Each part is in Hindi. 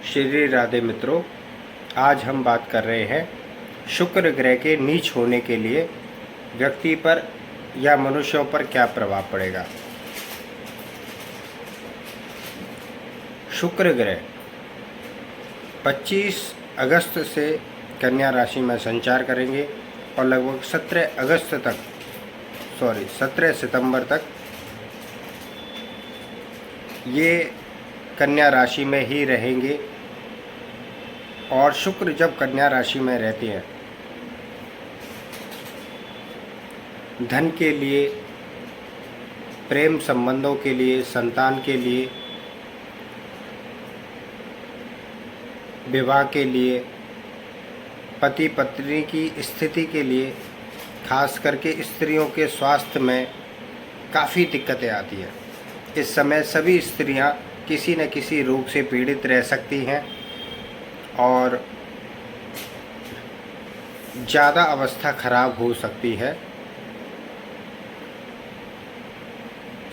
श्री राधे मित्रों, आज हम बात कर रहे हैं शुक्र ग्रह के नीच होने के लिए व्यक्ति पर या मनुष्यों पर क्या प्रभाव पड़ेगा। शुक्र ग्रह 25 अगस्त से कन्या राशि में संचार करेंगे और लगभग 17 सितंबर तक ये कन्या राशि में ही रहेंगे। और शुक्र जब कन्या राशि में रहते हैं, धन के लिए, प्रेम संबंधों के लिए, संतान के लिए, विवाह के लिए, पति पत्नी की स्थिति के लिए, खास करके स्त्रियों के स्वास्थ्य में काफ़ी दिक्कतें आती हैं। इस समय सभी स्त्रियां किसी न किसी रोग से पीड़ित रह सकती हैं और ज़्यादा अवस्था खराब हो सकती है।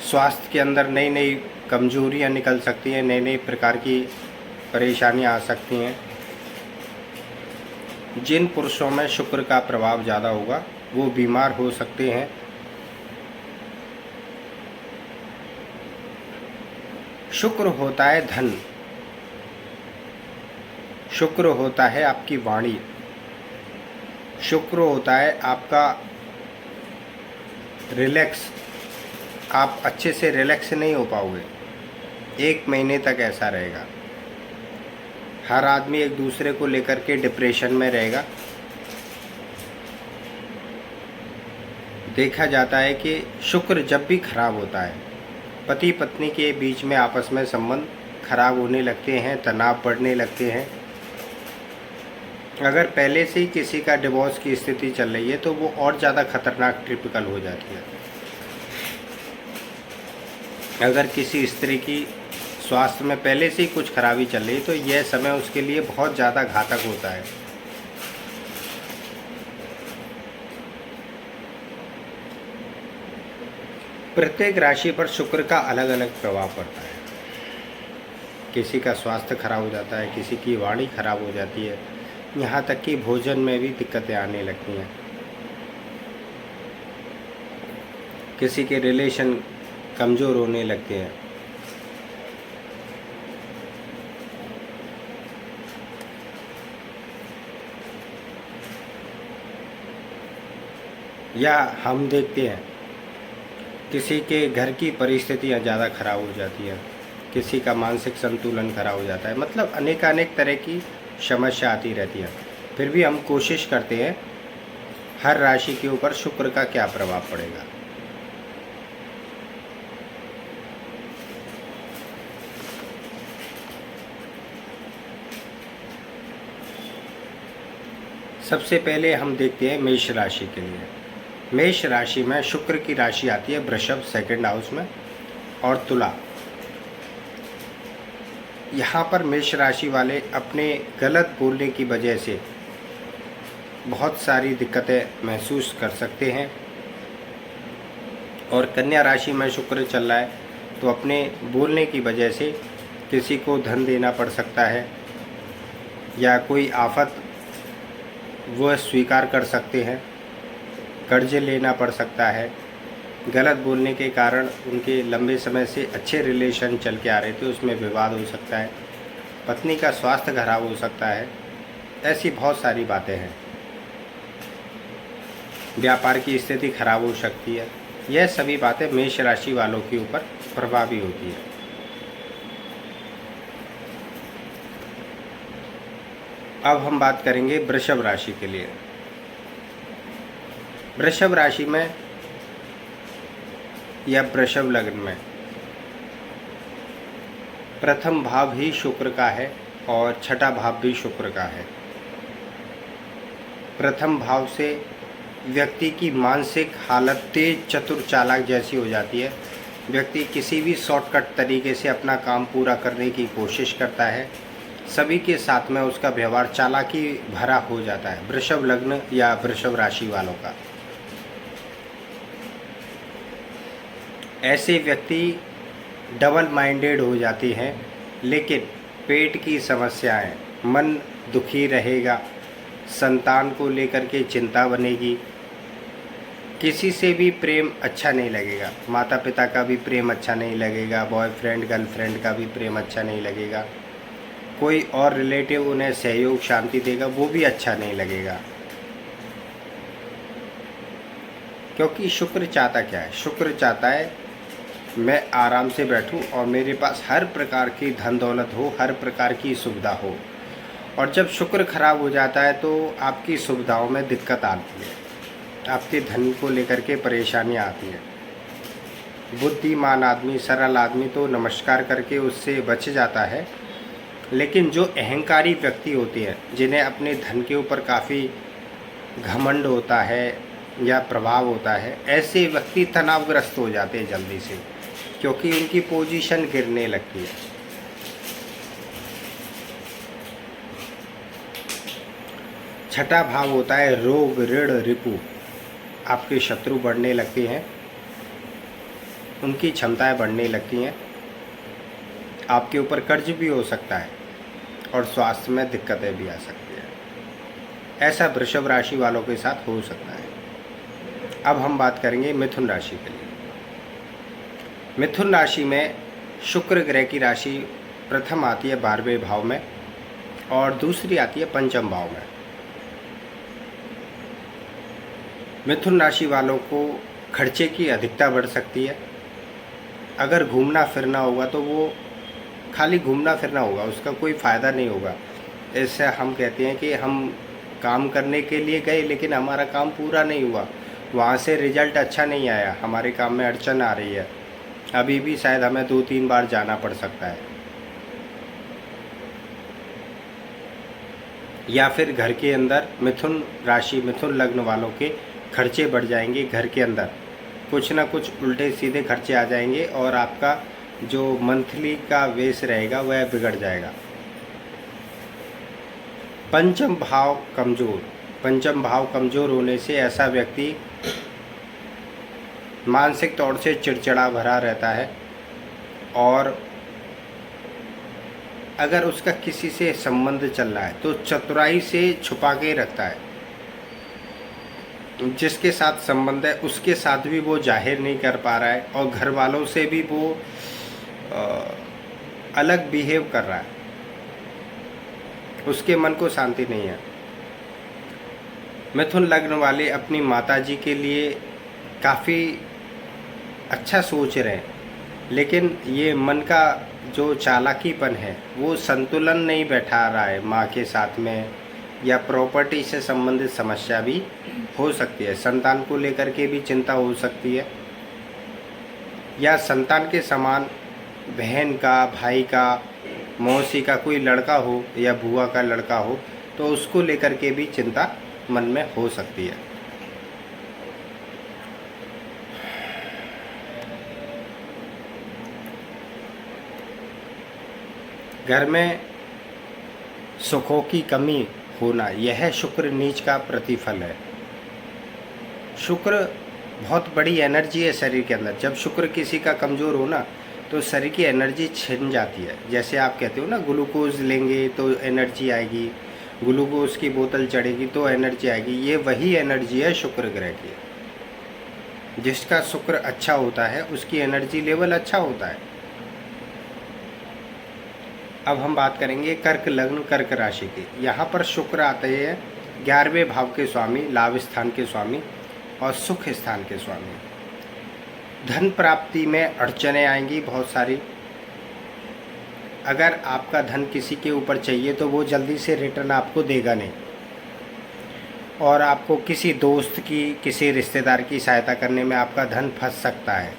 स्वास्थ्य के अंदर नई नई कमजोरियां निकल सकती हैं, नई नई प्रकार की परेशानियां आ सकती हैं। जिन पुरुषों में शुक्र का प्रभाव ज़्यादा होगा वो बीमार हो सकते हैं। शुक्र होता है धन, शुक्र होता है आपकी वाणी, शुक्र होता है आपका रिलैक्स। आप अच्छे से रिलैक्स नहीं हो पाओगे, 1 महीने तक ऐसा रहेगा। हर आदमी एक दूसरे को लेकर के डिप्रेशन में रहेगा। देखा जाता है कि शुक्र जब भी खराब होता है, पति पत्नी के बीच में आपस में संबंध खराब होने लगते हैं, तनाव बढ़ने लगते हैं। अगर पहले से ही किसी का डिवोर्स की स्थिति चल रही है तो वो और ज़्यादा खतरनाक टिपिकल हो जाती है। अगर किसी स्त्री की स्वास्थ्य में पहले से ही कुछ खराबी चल रही है तो यह समय उसके लिए बहुत ज़्यादा घातक होता है। प्रत्येक राशि पर शुक्र का अलग अलग प्रभाव पड़ता है। किसी का स्वास्थ्य खराब हो जाता है, किसी की वाणी खराब हो जाती है, यहाँ तक कि भोजन में भी दिक्कतें आने लगती हैं। किसी के रिलेशन कमज़ोर होने लगते हैं। या हम देखते हैं किसी के घर की परिस्थितियाँ ज़्यादा खराब हो जाती हैं, किसी का मानसिक संतुलन खराब हो जाता है। मतलब अनेक तरह की समस्या आती रहती है। फिर भी हम कोशिश करते हैं हर राशि के ऊपर शुक्र का क्या प्रभाव पड़ेगा। सबसे पहले हम देखते हैं मेष राशि के लिए। मेष राशि में शुक्र की राशि आती है वृषभ, 2nd हाउस में, और तुला। यहाँ पर मेष राशि वाले अपने गलत बोलने की वजह से बहुत सारी दिक्कतें महसूस कर सकते हैं। और कन्या राशि में शुक्र चल रहा है तो अपने बोलने की वजह से किसी को धन देना पड़ सकता है या कोई आफत वह स्वीकार कर सकते हैं, कर्ज लेना पड़ सकता है। गलत बोलने के कारण उनके लंबे समय से अच्छे रिलेशन चल के आ रहे थे, उसमें विवाद हो सकता है। पत्नी का स्वास्थ्य खराब हो सकता है। ऐसी बहुत सारी बातें हैं। व्यापार की स्थिति खराब हो सकती है। यह सभी बातें मेष राशि वालों के ऊपर प्रभावी होती है। अब हम बात करेंगे वृषभ राशि के लिए। वृषभ राशि में या वृषभ लग्न में प्रथम भाव ही शुक्र का है और छठा भाव भी शुक्र का है। प्रथम भाव से व्यक्ति की मानसिक हालत तेज, चतुर, चालाक जैसी हो जाती है। व्यक्ति किसी भी शॉर्टकट तरीके से अपना काम पूरा करने की कोशिश करता है। सभी के साथ में उसका व्यवहार चालाकी भरा हो जाता है। वृषभ लग्न या वृषभ राशि वालों का ऐसे व्यक्ति डबल माइंडेड हो जाती हैं, लेकिन पेट की समस्याएं, मन दुखी रहेगा, संतान को लेकर के चिंता बनेगी, किसी से भी प्रेम अच्छा नहीं लगेगा, माता पिता का भी प्रेम अच्छा नहीं लगेगा, बॉयफ्रेंड गर्लफ्रेंड का भी प्रेम अच्छा नहीं लगेगा, कोई और रिलेटिव उन्हें सहयोग शांति देगा वो भी अच्छा नहीं लगेगा। क्योंकि शुक्र चाहता क्या है? शुक्र चाहता है मैं आराम से बैठूं और मेरे पास हर प्रकार की धन दौलत हो, हर प्रकार की सुविधा हो। और जब शुक्र खराब हो जाता है तो आपकी सुविधाओं में दिक्कत आती है, आपके धन को लेकर के परेशानियां आती हैं। बुद्धिमान आदमी, सरल आदमी तो नमस्कार करके उससे बच जाता है, लेकिन जो अहंकारी व्यक्ति होते हैं, जिन्हें अपने धन के ऊपर काफ़ी घमंड होता है या प्रभाव होता है, ऐसे व्यक्ति तनावग्रस्त हो जाते हैं जल्दी से, क्योंकि उनकी पोजीशन गिरने लगती है। छठा भाव होता है रोग, ऋण, रिपु। आपके शत्रु बढ़ने लगते हैं, उनकी क्षमताएं बढ़ने लगती हैं, आपके ऊपर कर्ज भी हो सकता है और स्वास्थ्य में दिक्कतें भी आ सकती है। ऐसा वृषभ राशि वालों के साथ हो सकता है। अब हम बात करेंगे मिथुन राशि के लिए। मिथुन राशि में शुक्र ग्रह की राशि प्रथम आती है 12वें भाव में और दूसरी आती है पंचम भाव में। मिथुन राशि वालों को खर्चे की अधिकता बढ़ सकती है। अगर घूमना फिरना होगा तो वो खाली घूमना फिरना होगा, उसका कोई फ़ायदा नहीं होगा। ऐसे हम कहते हैं कि हम काम करने के लिए गए लेकिन हमारा काम पूरा नहीं हुआ, वहाँ से रिजल्ट अच्छा नहीं आया, हमारे काम में अड़चन आ रही है, अभी भी शायद हमें 2-3 बार जाना पड़ सकता है। या फिर घर के अंदर मिथुन राशि, मिथुन लग्न वालों के खर्चे बढ़ जाएंगे। घर के अंदर कुछ ना कुछ उल्टे सीधे खर्चे आ जाएंगे और आपका जो मंथली का वेस रहेगा वह बिगड़ जाएगा। पंचम भाव कमज़ोर, पंचम भाव कमज़ोर होने से ऐसा व्यक्ति मानसिक तौर से चिड़चिड़ा भरा रहता है और अगर उसका किसी से संबंध चल रहा है तो चतुराई से छुपा के रखता है। जिसके साथ संबंध है उसके साथ भी वो जाहिर नहीं कर पा रहा है और घर वालों से भी वो अलग बिहेव कर रहा है, उसके मन को शांति नहीं है। मिथुन लग्न वाले अपनी माताजी के लिए काफ़ी अच्छा सोच रहे हैं, लेकिन ये मन का जो चालाकीपन है वो संतुलन नहीं बैठा रहा है माँ के साथ में, या प्रॉपर्टी से संबंधित समस्या भी हो सकती है। संतान को लेकर के भी चिंता हो सकती है, या संतान के समान बहन का, भाई का, मौसी का कोई लड़का हो या बुआ का लड़का हो तो उसको लेकर के भी चिंता मन में हो सकती है। घर में सुखों की कमी होना, यह शुक्र नीच का प्रतिफल है। शुक्र बहुत बड़ी एनर्जी है शरीर के अंदर। जब शुक्र किसी का कमज़ोर हो ना तो शरीर की एनर्जी छिन जाती है। जैसे आप कहते हो ना ग्लूकोज लेंगे तो एनर्जी आएगी, ग्लूकोज की बोतल चढ़ेगी तो एनर्जी आएगी, ये वही एनर्जी है शुक्र ग्रह की। जिसका शुक्र अच्छा होता है उसकी एनर्जी लेवल अच्छा होता है। अब हम बात करेंगे कर्क लग्न, कर्क राशि की। यहाँ पर शुक्र आते हैं 11वें भाव के स्वामी, लाभ स्थान के स्वामी और सुख स्थान के स्वामी। धन प्राप्ति में अड़चनें आएंगी बहुत सारी। अगर आपका धन किसी के ऊपर चाहिए तो वो जल्दी से रिटर्न आपको देगा नहीं, और आपको किसी दोस्त की, किसी रिश्तेदार की सहायता करने में आपका धन फंस सकता है।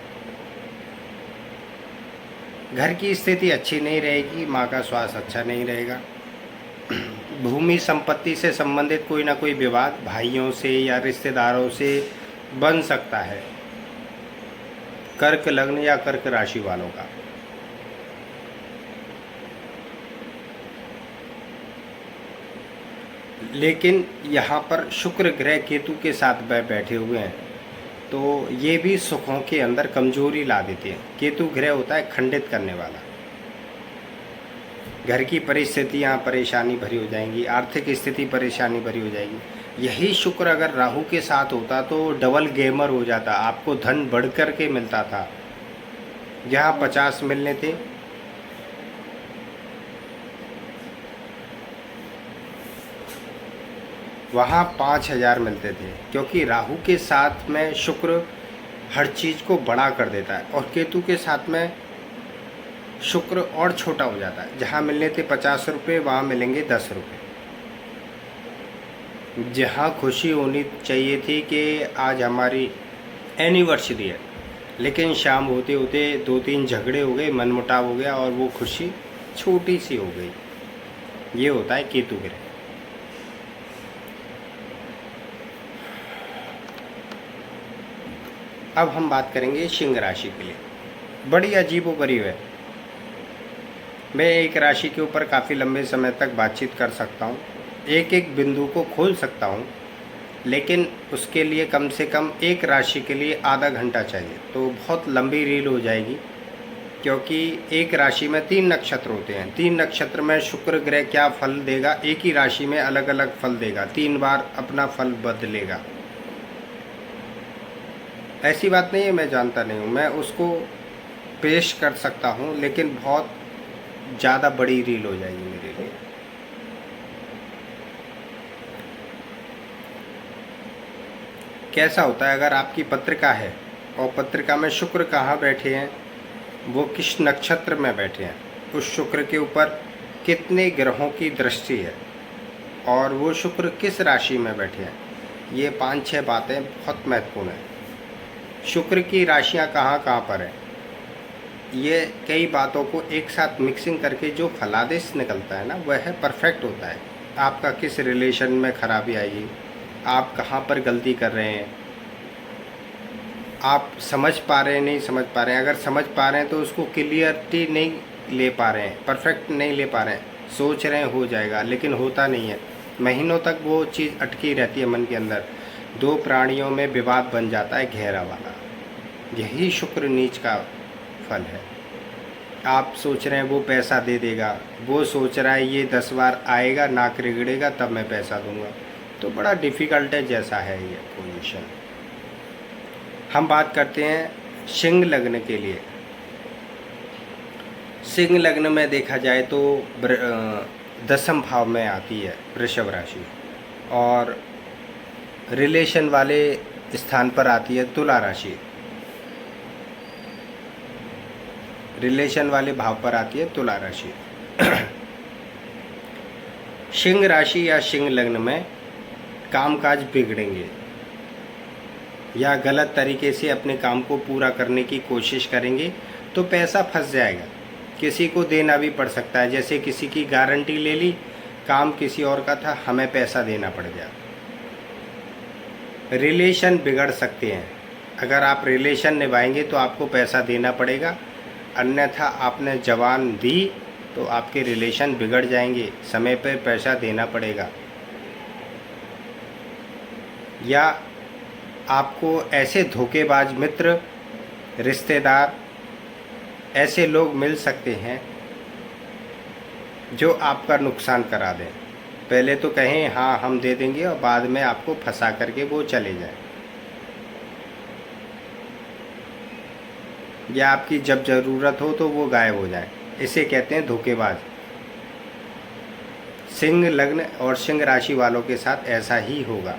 घर की स्थिति अच्छी नहीं रहेगी, माँ का स्वास्थ्य अच्छा नहीं रहेगा। भूमि संपत्ति से संबंधित कोई ना कोई विवाद भाइयों से या रिश्तेदारों से बन सकता है कर्क लग्न या कर्क राशि वालों का। लेकिन यहाँ पर शुक्र ग्रह केतु के साथ बैठे हुए हैं तो ये भी सुखों के अंदर कमजोरी ला देते हैं। केतु ग्रह होता है खंडित करने वाला। घर की परिस्थितियाँ परेशानी भरी हो जाएंगी, आर्थिक स्थिति परेशानी भरी हो जाएगी। यही शुक्र अगर राहु के साथ होता तो डबल गेमर हो जाता, आपको धन बढ़ कर के मिलता था। जहाँ 50 मिलने थे वहाँ 5000 मिलते थे, क्योंकि राहु के साथ में शुक्र हर चीज़ को बड़ा कर देता है और केतु के साथ में शुक्र और छोटा हो जाता है। जहाँ मिलने थे 50 रुपये वहाँ मिलेंगे 10 रुपये। जहाँ खुशी होनी चाहिए थी कि आज हमारी एनिवर्सरी है, लेकिन शाम होते होते 2-3 झगड़े हो गए, मनमुटाव हो गया और वो खुशी छोटी सी हो गई। ये होता है केतु ग्रह। अब हम बात करेंगे सिंह राशि के लिए। बड़ी अजीबोगरीब है। मैं एक राशि के ऊपर काफ़ी लंबे समय तक बातचीत कर सकता हूँ, एक एक बिंदु को खोल सकता हूँ, लेकिन उसके लिए कम से कम एक राशि के लिए आधा घंटा चाहिए, तो बहुत लंबी रील हो जाएगी। क्योंकि एक राशि में 3 नक्षत्र होते हैं, 3 नक्षत्र में शुक्र ग्रह क्या फल देगा, एक ही राशि में अलग अलग फल देगा, 3 बार अपना फल बदलेगा। ऐसी बात नहीं है, मैं जानता नहीं हूँ, मैं उसको पेश कर सकता हूँ, लेकिन बहुत ज़्यादा बड़ी रील हो जाएगी मेरे लिए। कैसा होता है अगर आपकी पत्रिका है और पत्रिका में शुक्र कहाँ बैठे हैं, वो किस नक्षत्र में बैठे हैं, उस शुक्र के ऊपर कितने ग्रहों की दृष्टि है और वो शुक्र किस राशि में बैठे हैं, ये 5-6 बातें बहुत महत्वपूर्ण हैं। शुक्र की राशियाँ कहाँ कहाँ पर हैं, ये कई बातों को एक साथ मिक्सिंग करके जो फलादेश निकलता है ना, वह है परफेक्ट होता है। आपका किस रिलेशन में खराबी आएगी, आप कहाँ पर गलती कर रहे हैं, आप समझ पा रहे हैं नहीं समझ पा रहे हैं, अगर समझ पा रहे हैं तो उसको क्लियरिटी नहीं ले पा रहे हैं, परफेक्ट नहीं ले पा रहे हैं, सोच रहे हैं हो जाएगा लेकिन होता नहीं है, महीनों तक वो चीज़ अटकी रहती है मन के अंदर। 2 प्राणियों में विवाद बन जाता है गहरा वाला। यही शुक्र नीच का फल है। आप सोच रहे हैं वो पैसा दे देगा, वो सोच रहा है ये 10 बार आएगा नाक रिगड़ेगा तब मैं पैसा दूंगा, तो बड़ा डिफ़िकल्ट है जैसा है ये पोजीशन। हम बात करते हैं सिंह लग्न के लिए। सिंह लग्न में देखा जाए तो 10वें भाव में आती है वृषभ राशि और रिलेशन वाले स्थान पर आती है तुला राशि, रिलेशन वाले भाव पर आती है तुला राशि। सिंह राशि या सिंह लग्न में कामकाज बिगड़ेंगे या गलत तरीके से अपने काम को पूरा करने की कोशिश करेंगे तो पैसा फंस जाएगा, किसी को देना भी पड़ सकता है। जैसे किसी की गारंटी ले ली, काम किसी और का था, हमें पैसा देना पड़ गया। रिलेशन बिगड़ सकते हैं, अगर आप रिलेशन निभाएंगे तो आपको पैसा देना पड़ेगा, अन्यथा आपने जवान दी तो आपके रिलेशन बिगड़ जाएंगे, समय पर पैसा देना पड़ेगा। या आपको ऐसे धोखेबाज मित्र, रिश्तेदार, ऐसे लोग मिल सकते हैं जो आपका नुकसान करा दें। पहले तो कहें हाँ हम दे देंगे और बाद में आपको फंसा करके वो चले जाएं। या आपकी जब ज़रूरत हो तो वो गायब हो जाए, इसे कहते हैं धोखेबाज। सिंह लग्न और सिंह राशि वालों के साथ ऐसा ही होगा।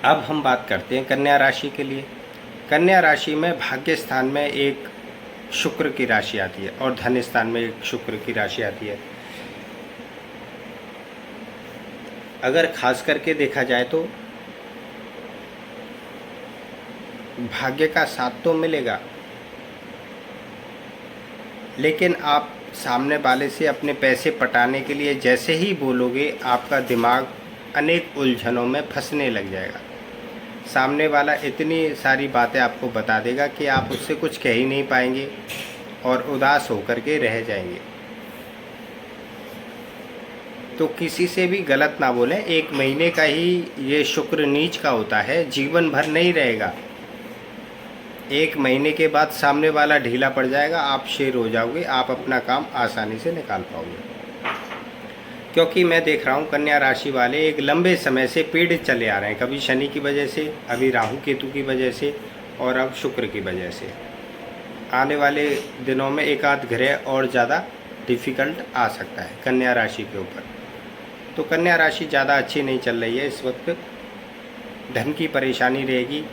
अब हम बात करते हैं कन्या राशि के लिए। कन्या राशि में भाग्य स्थान में एक शुक्र की राशि आती है और धन स्थान में एक शुक्र की राशि आती है। अगर खास करके देखा जाए तो भाग्य का साथ तो मिलेगा, लेकिन आप सामने वाले से अपने पैसे पटाने के लिए जैसे ही बोलोगे, आपका दिमाग अनेक उलझनों में फंसने लग जाएगा। सामने वाला इतनी सारी बातें आपको बता देगा कि आप उससे कुछ कह ही नहीं पाएंगे और उदास होकर के रह जाएंगे। तो किसी से भी गलत ना बोलें। 1 महीने का ही ये शुक्र नीच का होता है, जीवन भर नहीं रहेगा। 1 महीने के बाद सामने वाला ढीला पड़ जाएगा, आप शेर हो जाओगे, आप अपना काम आसानी से निकाल पाओगे। क्योंकि मैं देख रहा हूँ कन्या राशि वाले एक लंबे समय से पीड़ित चले आ रहे हैं, कभी शनि की वजह से, अभी राहु केतु की वजह से और अब शुक्र की वजह से। आने वाले दिनों में एक आध ग्रह और ज़्यादा डिफ़िकल्ट आ सकता है कन्या राशि के ऊपर। तो कन्या राशि ज़्यादा अच्छी नहीं चल रही है इस वक्त, धन की परेशानी रहेगी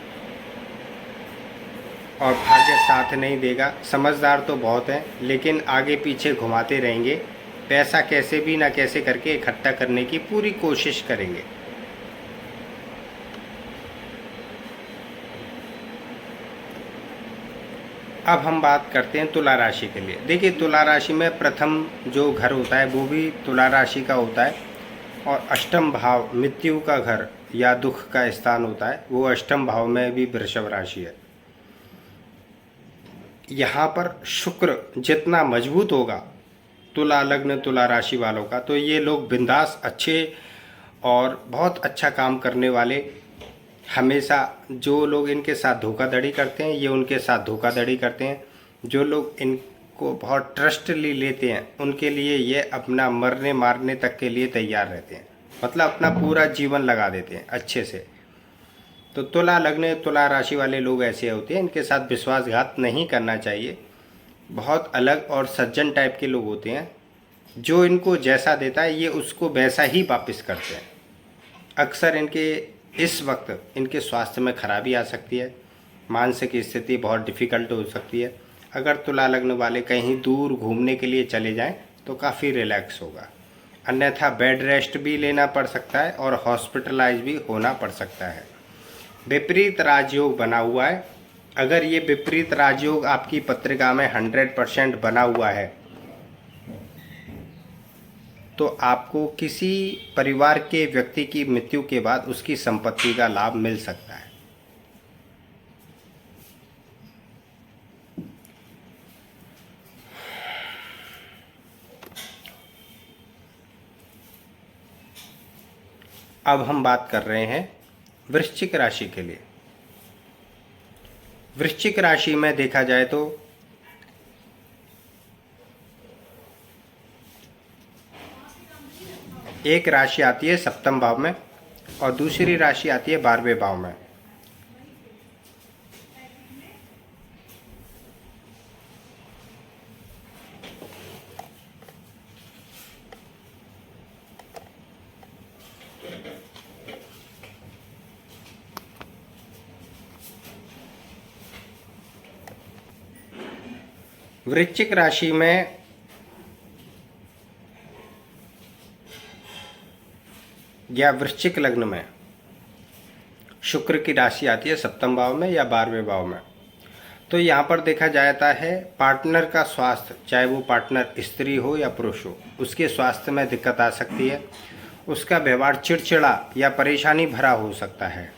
और भाग्य साथ नहीं देगा। समझदार तो बहुत हैं लेकिन आगे पीछे घुमाते रहेंगे, पैसा कैसे भी ना कैसे करके इकट्ठा करने की पूरी कोशिश करेंगे। अब हम बात करते हैं तुला राशि के लिए। देखिए तुला राशि में प्रथम जो घर होता है वो भी तुला राशि का होता है और अष्टम भाव मृत्यु का घर या दुख का स्थान होता है, वो अष्टम भाव में भी वृषभ राशि है। यहाँ पर शुक्र जितना मजबूत होगा तुला लग्न तुला राशि वालों का, तो ये लोग बिंदास अच्छे और बहुत अच्छा काम करने वाले, हमेशा जो लोग इनके साथ धोखाधड़ी करते हैं ये उनके साथ धोखाधड़ी करते हैं, जो लोग इनको बहुत ट्रस्टली लेते हैं उनके लिए ये अपना मरने मारने तक के लिए तैयार रहते हैं, मतलब अपना पूरा जीवन लगा देते हैं अच्छे से। तो तुला लग्न तुला राशि वाले लोग ऐसे होते हैं, इनके साथ विश्वासघात नहीं करना चाहिए। बहुत अलग और सज्जन टाइप के लोग होते हैं, जो इनको जैसा देता है ये उसको वैसा ही वापस करते हैं। अक्सर इनके इस वक्त इनके स्वास्थ्य में खराबी आ सकती है, मानसिक स्थिति बहुत डिफ़िकल्ट हो सकती है। अगर तुला लग्न वाले कहीं दूर घूमने के लिए चले जाएं तो काफ़ी रिलैक्स होगा, अन्यथा बेड रेस्ट भी लेना पड़ सकता है और हॉस्पिटलाइज भी होना पड़ सकता है। विपरीत राजयोग बना हुआ है, अगर ये विपरीत राजयोग आपकी पत्रिका में 100% बना हुआ है तो आपको किसी परिवार के व्यक्ति की मृत्यु के बाद उसकी संपत्ति का लाभ मिल सकता है। अब हम बात कर रहे हैं वृश्चिक राशि के लिए। वृश्चिक राशि में देखा जाए तो एक राशि आती है सप्तम भाव में और दूसरी राशि आती है 12वें भाव में। वृश्चिक राशि में या वृश्चिक लग्न में शुक्र की राशि आती है सप्तम भाव में या 12वें भाव में। तो यहाँ पर देखा जाता है पार्टनर का स्वास्थ्य, चाहे वो पार्टनर स्त्री हो या पुरुष हो, उसके स्वास्थ्य में दिक्कत आ सकती है। उसका व्यवहार चिड़चिड़ा या परेशानी भरा हो सकता है।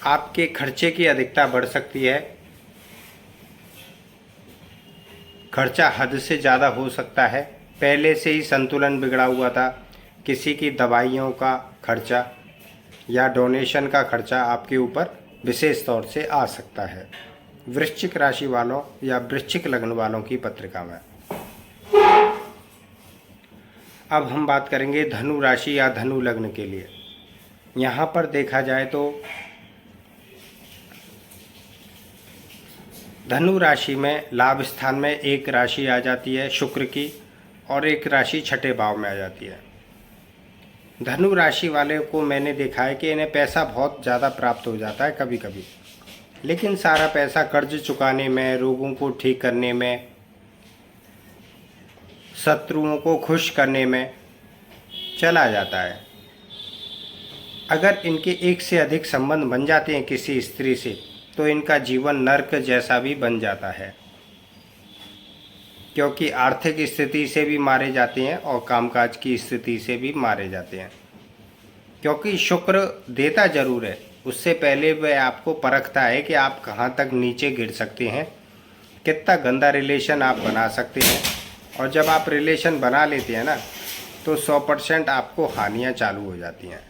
आपके खर्चे की अधिकता बढ़ सकती है, खर्चा हद से ज़्यादा हो सकता है। पहले से ही संतुलन बिगड़ा हुआ था, किसी की दवाइयों का खर्चा या डोनेशन का खर्चा आपके ऊपर विशेष तौर से आ सकता है वृश्चिक राशि वालों या वृश्चिक लग्न वालों की पत्रिका में। अब हम बात करेंगे धनु राशि या धनु लग्न के लिए। यहाँ पर देखा जाए तो धनु राशि में लाभ स्थान में एक राशि आ जाती है शुक्र की और एक राशि छठे भाव में आ जाती है। धनु राशि वाले को मैंने देखा है कि इन्हें पैसा बहुत ज़्यादा प्राप्त हो जाता है कभी कभी, लेकिन सारा पैसा कर्ज चुकाने में, रोगों को ठीक करने में, शत्रुओं को खुश करने में चला जाता है। अगर इनके एक से अधिक संबंध बन जाते हैं किसी स्त्री से तो इनका जीवन नर्क जैसा भी बन जाता है, क्योंकि आर्थिक स्थिति से भी मारे जाते हैं और कामकाज की स्थिति से भी मारे जाते हैं। क्योंकि शुक्र देता जरूर है, उससे पहले वह आपको परखता है कि आप कहाँ तक नीचे गिर सकते हैं, कितना गंदा रिलेशन आप बना सकते हैं। और जब आप रिलेशन बना लेते हैं ना तो 100% आपको हानियाँ चालू हो जाती हैं।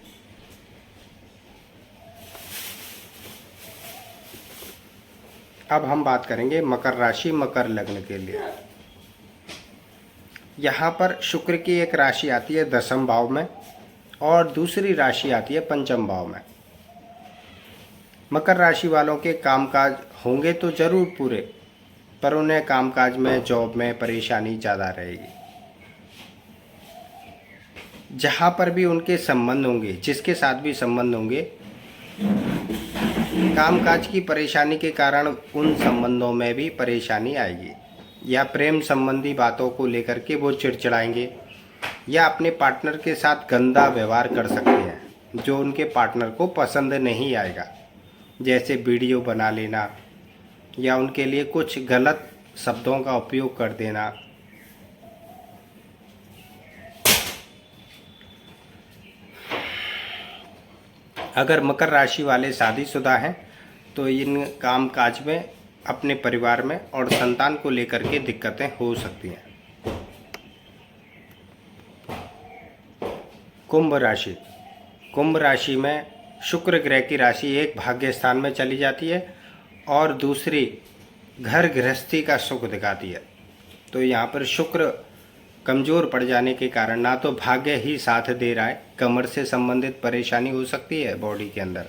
अब हम बात करेंगे मकर राशि मकर लग्न के लिए। यहाँ पर शुक्र की एक राशि आती है 10वें भाव में और दूसरी राशि आती है 5वें भाव में। मकर राशि वालों के कामकाज होंगे तो जरूर पूरे, पर उन्हें कामकाज में जॉब में परेशानी ज़्यादा रहेगी। जहाँ पर भी उनके संबंध होंगे, जिसके साथ भी संबंध होंगे, कामकाज की परेशानी के कारण उन संबंधों में भी परेशानी आएगी, या प्रेम संबंधी बातों को लेकर के वो चिड़चिड़ाएंगे, या अपने पार्टनर के साथ गंदा व्यवहार कर सकते हैं जो उनके पार्टनर को पसंद नहीं आएगा, जैसे वीडियो बना लेना या उनके लिए कुछ गलत शब्दों का उपयोग कर देना। अगर मकर राशि वाले शादीशुदा हैं तो इन काम काज में, अपने परिवार में और संतान को लेकर के दिक्कतें हो सकती हैं। कुंभ राशि। कुंभ राशि में शुक्र ग्रह की राशि एक भाग्य स्थान में चली जाती है और दूसरी घर गृहस्थी का सुख दिखाती है। तो यहाँ पर शुक्र कमज़ोर पड़ जाने के कारण ना तो भाग्य ही साथ दे रहा है, कमर से संबंधित परेशानी हो सकती है बॉडी के अंदर,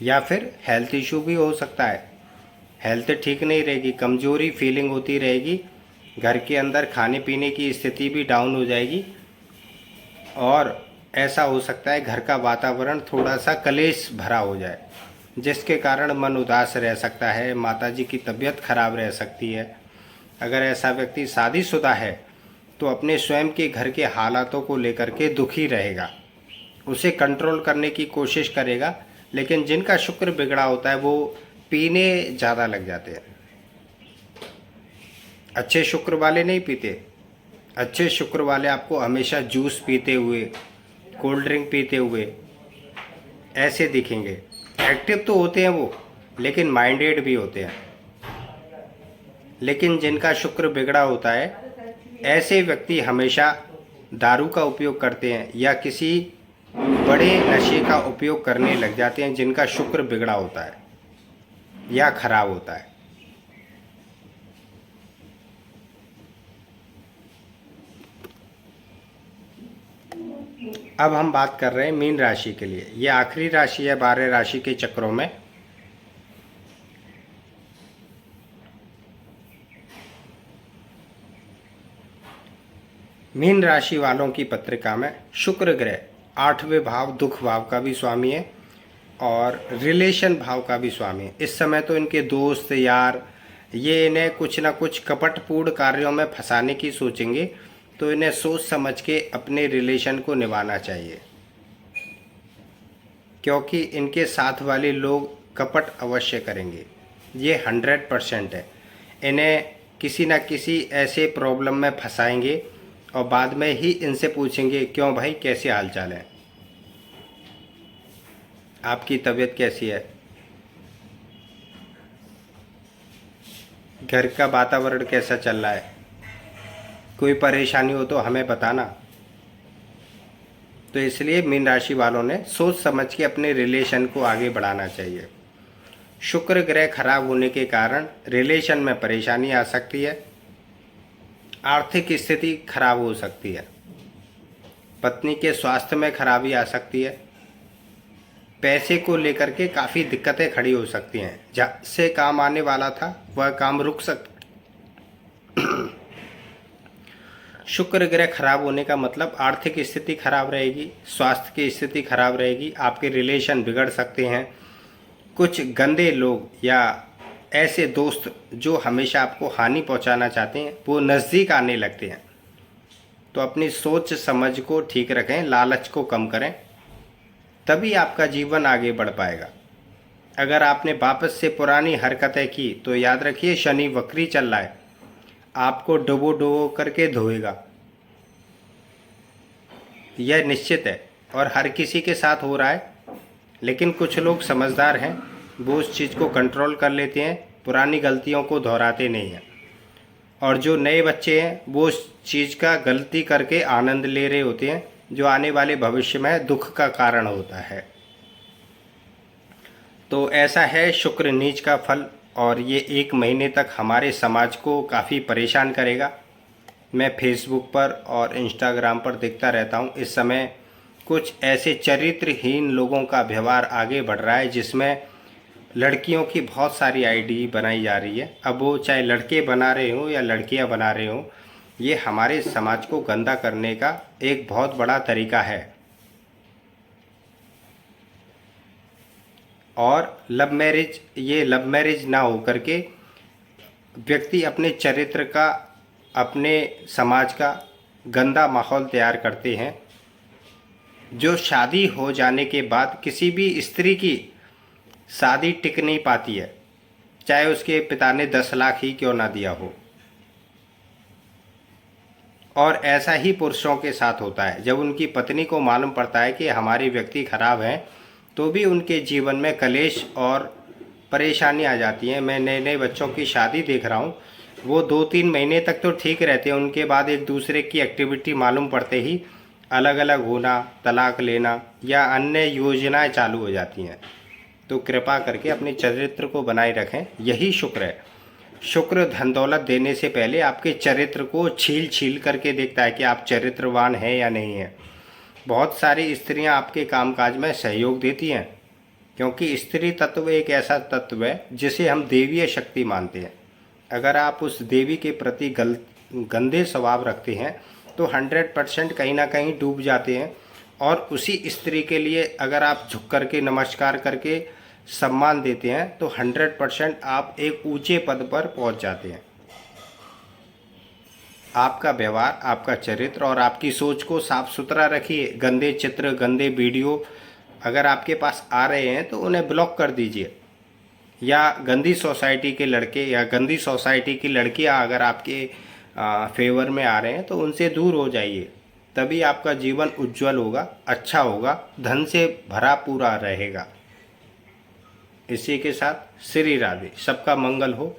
या फिर हेल्थ इशू भी हो सकता है। हेल्थ ठीक नहीं रहेगी, कमज़ोरी फीलिंग होती रहेगी, घर के अंदर खाने पीने की स्थिति भी डाउन हो जाएगी और ऐसा हो सकता है घर का वातावरण थोड़ा सा कलेश भरा हो जाए, जिसके कारण मन उदास रह सकता है, माताजी की तबीयत खराब रह सकती है। अगर ऐसा व्यक्ति शादीशुदा है तो अपने स्वयं के घर के हालातों को लेकर के दुखी रहेगा, उसे कंट्रोल करने की कोशिश करेगा, लेकिन जिनका शुक्र बिगड़ा होता है वो पीने ज़्यादा लग जाते हैं। अच्छे शुक्र वाले नहीं पीते, अच्छे शुक्र वाले आपको हमेशा जूस पीते हुए, कोल्ड ड्रिंक पीते हुए ऐसे दिखेंगे। एक्टिव तो होते हैं वो, लेकिन माइंडेड भी होते हैं। लेकिन जिनका शुक्र बिगड़ा होता है, ऐसे व्यक्ति हमेशा दारू का उपयोग करते हैं या किसी बड़े नशे का उपयोग करने लग जाते हैं, जिनका शुक्र बिगड़ा होता है या खराब होता है। अब हम बात कर रहे हैं मीन राशि के लिए। ये आखिरी राशि है 12 राशि के चक्रों में। मीन राशि वालों की पत्रिका में शुक्र ग्रह 8वें भाव दुख भाव का भी स्वामी है और रिलेशन भाव का भी स्वामी है। इस समय तो इनके दोस्त यार ये इन्हें कुछ ना कुछ कपटपूर्ण कार्यों में फंसाने की सोचेंगे, तो इन्हें सोच समझ के अपने रिलेशन को निभाना चाहिए, क्योंकि इनके साथ वाले लोग कपट अवश्य करेंगे, ये 100% है। इन्हें किसी न किसी ऐसे प्रॉब्लम में फंसाएंगे और बाद में ही इनसे पूछेंगे, क्यों भाई कैसे हाल चाल है, आपकी तबीयत कैसी है, घर का वातावरण कैसा चल रहा है, कोई परेशानी हो तो हमें बताना। तो इसलिए मीन राशि वालों ने सोच समझ के अपने रिलेशन को आगे बढ़ाना चाहिए। शुक्र ग्रह खराब होने के कारण रिलेशन में परेशानी आ सकती है, आर्थिक स्थिति खराब हो सकती है, पत्नी के स्वास्थ्य में खराबी आ सकती है, पैसे को लेकर के काफ़ी दिक्कतें खड़ी हो सकती हैं। जहाँ से काम आने वाला था वह काम रुक सकता। शुक्र ग्रह खराब होने का मतलब आर्थिक स्थिति खराब रहेगी, स्वास्थ्य की स्थिति खराब रहेगी, आपके रिलेशन बिगड़ सकते हैं। कुछ गंदे लोग या ऐसे दोस्त जो हमेशा आपको हानि पहुंचाना चाहते हैं वो नज़दीक आने लगते हैं। तो अपनी सोच समझ को ठीक रखें, लालच को कम करें, तभी आपका जीवन आगे बढ़ पाएगा। अगर आपने वापस से पुरानी हरकतें की तो याद रखिए शनि वक्री चल रहा है, आपको डुबो डुबो करके धोएगा, यह निश्चित है। और हर किसी के साथ हो रहा है, लेकिन कुछ लोग समझदार हैं, वो उस चीज़ को कंट्रोल कर लेते हैं, पुरानी गलतियों को दोहराते नहीं हैं। और जो नए बच्चे हैं वो उस चीज़ का गलती करके आनंद ले रहे होते हैं, जो आने वाले भविष्य में दुख का कारण होता है। तो ऐसा है शुक्र नीच का फल और ये 1 महीने तक हमारे समाज को काफ़ी परेशान करेगा। मैं फेसबुक पर और इंस्टाग्राम पर देखता रहता हूँ, इस समय कुछ ऐसे चरित्रहीन लोगों का व्यवहार आगे बढ़ रहा है जिसमें लड़कियों की बहुत सारी आईडी बनाई जा रही है। अब वो चाहे लड़के बना रहे हों या लड़कियां बना रहे हों, ये हमारे समाज को गंदा करने का एक बहुत बड़ा तरीका है। और लव मैरिज ना हो करके व्यक्ति अपने चरित्र का, अपने समाज का गंदा माहौल तैयार करते हैं, जो शादी हो जाने के बाद किसी भी स्त्री की शादी टिक नहीं पाती है, चाहे उसके पिता ने 10 लाख ही क्यों ना दिया हो। और ऐसा ही पुरुषों के साथ होता है, जब उनकी पत्नी को मालूम पड़ता है कि हमारे व्यक्ति खराब हैं, तो भी उनके जीवन में कलेश और परेशानी आ जाती है। मैं नए नए बच्चों की शादी देख रहा हूँ, वो 2-3 महीने तक तो ठीक रहते हैं, उनके बाद एक दूसरे की एक्टिविटी मालूम पड़ते ही अलग अलग होना, तलाक लेना या अन्य योजनाएं चालू हो जाती हैं। तो कृपा करके अपने चरित्र को बनाए रखें, यही शुक्र है। शुक्र धन दौलत देने से पहले आपके चरित्र को छील छील करके देखता है कि आप चरित्रवान हैं या नहीं हैं। बहुत सारी स्त्रियां आपके कामकाज में सहयोग देती हैं, क्योंकि स्त्री तत्व एक ऐसा तत्व है जिसे हम देवीय शक्ति मानते हैं। अगर आप उस देवी के प्रति गंदे स्वभाव रखते हैं तो 100% कहीं ना कहीं डूब जाते हैं। और उसी स्त्री के लिए अगर आप झुक करके नमस्कार करके सम्मान देते हैं तो 100% आप एक ऊंचे पद पर पहुंच जाते हैं। आपका व्यवहार, आपका चरित्र और आपकी सोच को साफ सुथरा रखिए। गंदे चित्र, गंदे वीडियो अगर आपके पास आ रहे हैं तो उन्हें ब्लॉक कर दीजिए। या गंदी सोसाइटी के लड़के या गंदी सोसाइटी की लड़कियां अगर आपके फेवर में आ रहे हैं तो उनसे दूर हो जाइए। तभी आपका जीवन उज्जवल होगा, अच्छा होगा, धन से भरा पूरा रहेगा। इसी के साथ श्री राधे, सबका मंगल हो।